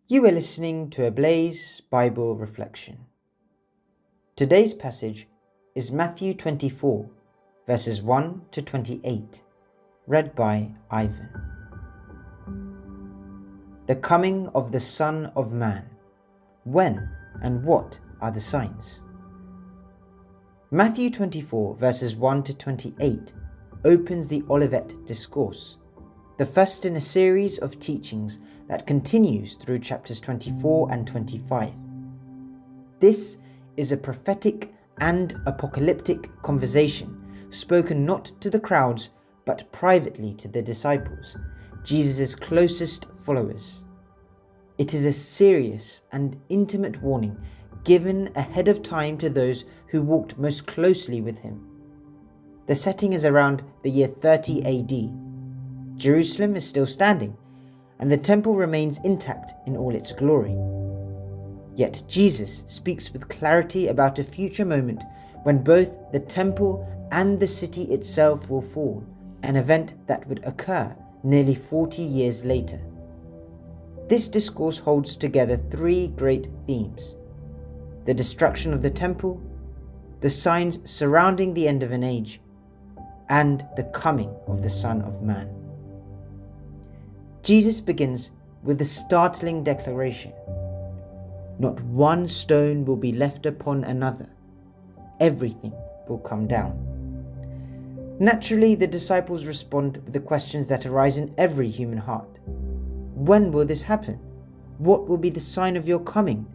You are listening to a Blaze Bible Reflection. Today's passage is Matthew 24, verses 1 to 28, read by Ivan. The coming of the Son of Man. When and what are the signs? Matthew 24, verses 1 to 28, opens the Olivet Discourse, the first in a series of teachings that continues through chapters 24 and 25. This is a prophetic and apocalyptic conversation spoken not to the crowds but privately to the disciples, Jesus' closest followers. It is a serious and intimate warning given ahead of time to those who walked most closely with him. The setting is around the year 30 AD. Jerusalem is still standing, and the temple remains intact in all its glory. Yet Jesus speaks with clarity about a future moment when both the temple and the city itself will fall, an event that would occur nearly 40 years later. This discourse holds together three great themes: the destruction of the temple, the signs surrounding the end of an age, and the coming of the Son of Man. Jesus begins with a startling declaration. Not one stone will be left upon another. Everything will come down. Naturally, the disciples respond with the questions that arise in every human heart. When will this happen? What will be the sign of your coming?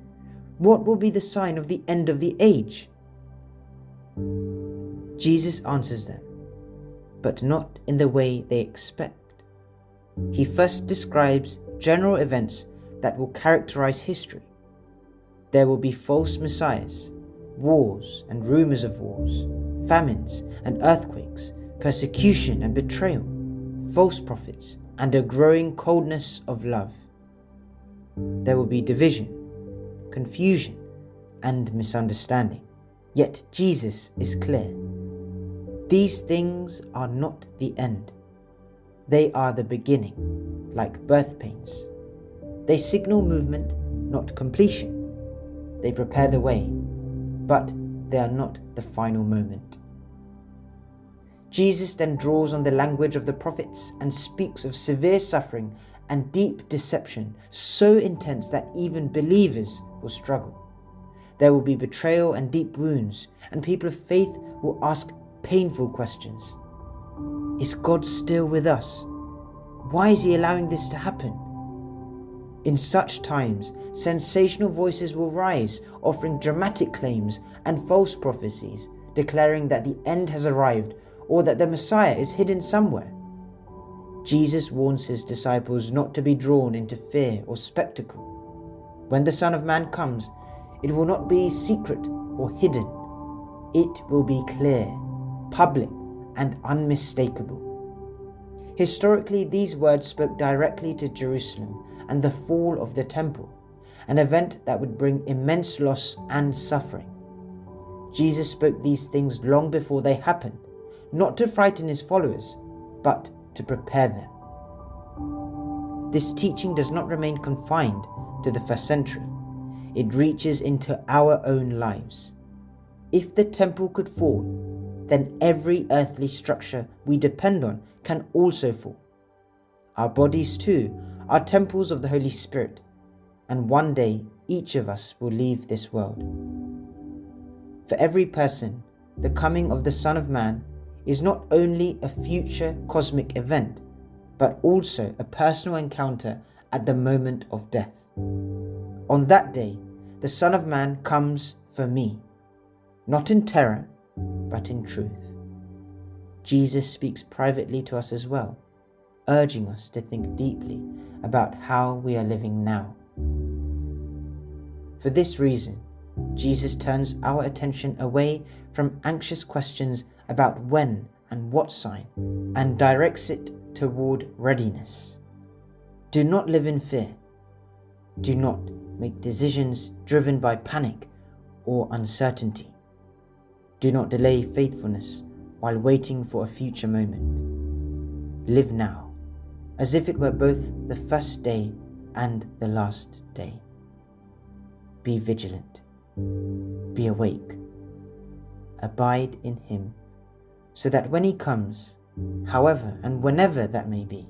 What will be the sign of the end of the age? Jesus answers them, but not in the way they expect. He first describes general events that will characterize history. There will be false messiahs, wars and rumors of wars, famines and earthquakes, persecution and betrayal, false prophets, and a growing coldness of love. There will be division, confusion, and misunderstanding. Yet Jesus is clear. These things are not the end. They are the beginning, like birth pains. They signal movement, not completion. They prepare the way, but they are not the final moment. Jesus then draws on the language of the prophets and speaks of severe suffering and deep deception, so intense that even believers will struggle. There will be betrayal and deep wounds, and people of faith will ask painful questions. Is God still with us? Why is he allowing this to happen? In such times, sensational voices will rise, offering dramatic claims and false prophecies, declaring that the end has arrived or that the Messiah is hidden somewhere. Jesus warns his disciples not to be drawn into fear or spectacle. When the Son of Man comes, it will not be secret or hidden. It will be clear, public, and unmistakable. Historically, these words spoke directly to Jerusalem and the fall of the temple, an event that would bring immense loss and suffering. Jesus spoke these things long before they happened, not to frighten his followers, but to prepare them. This teaching does not remain confined to the first century. It reaches into our own lives. If the temple could fall, then every earthly structure we depend on can also fall. Our bodies too are temples of the Holy Spirit, and one day each of us will leave this world. For every person, the coming of the Son of Man is not only a future cosmic event, but also a personal encounter at the moment of death. On that day, the Son of Man comes for me, not in terror, but in truth. Jesus speaks privately to us as well, urging us to think deeply about how we are living now. For this reason, Jesus turns our attention away from anxious questions about when and what sign, and directs it toward readiness. Do not live in fear. Do not make decisions driven by panic or uncertainty. Do not delay faithfulness while waiting for a future moment. Live now, as if it were both the first day and the last day. Be vigilant, be awake, abide in him, so that when he comes, however and whenever that may be,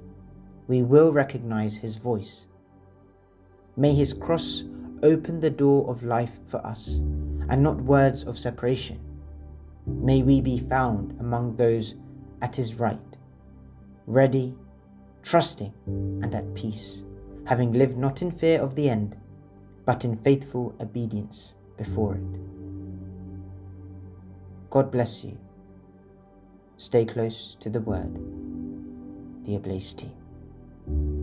we will recognize his voice. May his cross open the door of life for us, and not words of separation. May we be found among those at his right, ready, trusting, and at peace, having lived not in fear of the end, but in faithful obedience before it. God bless you. Stay close to the Word. The Ablaze Team.